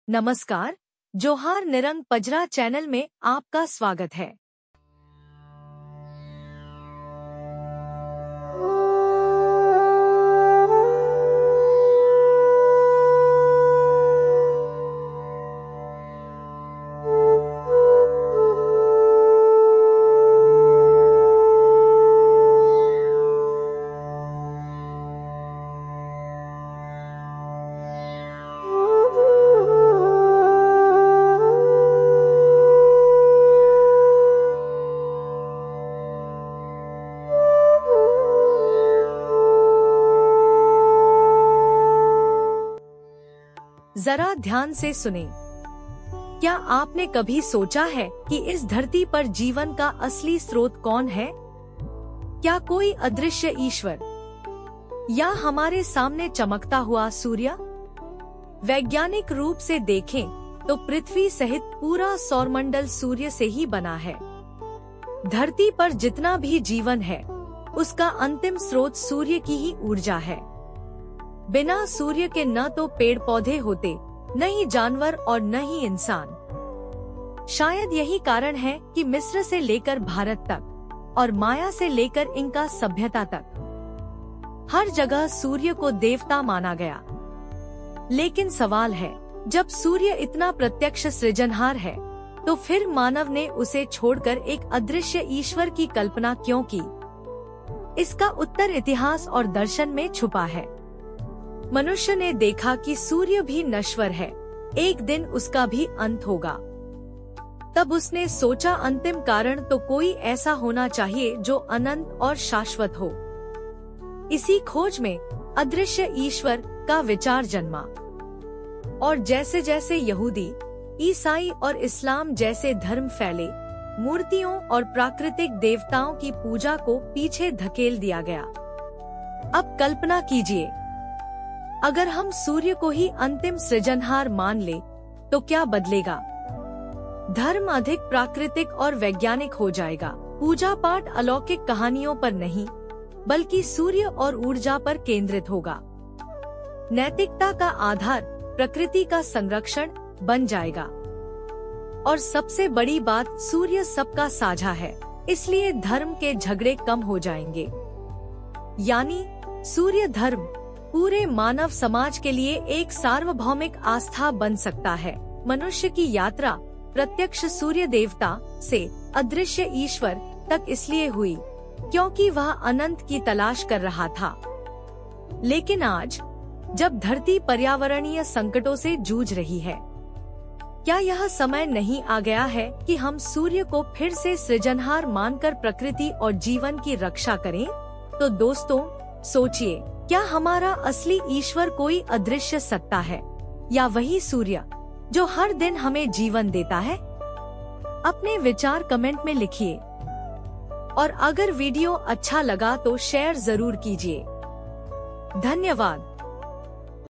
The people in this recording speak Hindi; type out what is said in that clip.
नमस्कार, जोहार निरंग पजरा चैनल में आपका स्वागत है। जरा ध्यान से सुने। क्या आपने कभी सोचा है कि इस धरती पर जीवन का असली स्रोत कौन है? क्या कोई अदृश्य ईश्वर या हमारे सामने चमकता हुआ सूर्य? वैज्ञानिक रूप से देखें तो पृथ्वी सहित पूरा सौरमंडल सूर्य से ही बना है। धरती पर जितना भी जीवन है उसका अंतिम स्रोत सूर्य की ही ऊर्जा है। बिना सूर्य के न तो पेड़ पौधे होते, न ही जानवर और न ही इंसान। शायद यही कारण है कि मिस्र से लेकर भारत तक और माया से लेकर इंका सभ्यता तक हर जगह सूर्य को देवता माना गया। लेकिन सवाल है, जब सूर्य इतना प्रत्यक्ष सृजनहार है तो फिर मानव ने उसे छोड़कर एक अदृश्य ईश्वर की कल्पना क्यों की? इसका उत्तर इतिहास और दर्शन में छुपा है। मनुष्य ने देखा कि सूर्य भी नश्वर है, एक दिन उसका भी अंत होगा। तब उसने सोचा अंतिम कारण तो कोई ऐसा होना चाहिए जो अनंत और शाश्वत हो। इसी खोज में अदृश्य ईश्वर का विचार जन्मा। और जैसे जैसे यहूदी, ईसाई और इस्लाम जैसे धर्म फैले, मूर्तियों और प्राकृतिक देवताओं की पूजा को पीछे धकेल दिया गया। अब कल्पना कीजिए, अगर हम सूर्य को ही अंतिम सृजनहार मान ले तो क्या बदलेगा? धर्म अधिक प्राकृतिक और वैज्ञानिक हो जाएगा। पूजा पाठ अलौकिक कहानियों पर नहीं, बल्कि सूर्य और ऊर्जा पर केंद्रित होगा। नैतिकता का आधार प्रकृति का संरक्षण बन जाएगा। और सबसे बड़ी बात, सूर्य सबका साझा है, इसलिए धर्म के झगड़े कम हो जाएंगे। यानी सूर्य धर्म पूरे मानव समाज के लिए एक सार्वभौमिक आस्था बन सकता है। मनुष्य की यात्रा प्रत्यक्ष सूर्य देवता से अदृश्य ईश्वर तक इसलिए हुई क्योंकि वह अनंत की तलाश कर रहा था। लेकिन आज जब धरती पर्यावरणीय संकटों से जूझ रही है, क्या यह समय नहीं आ गया है कि हम सूर्य को फिर से सृजनहार मानकर प्रकृति और जीवन की रक्षा करें? तो दोस्तों, सोचिए, क्या हमारा असली ईश्वर कोई अदृश्य सत्ता है या वही सूर्य जो हर दिन हमें जीवन देता है? अपने विचार कमेंट में लिखिए। और अगर वीडियो अच्छा लगा तो शेयर जरूर कीजिए। धन्यवाद।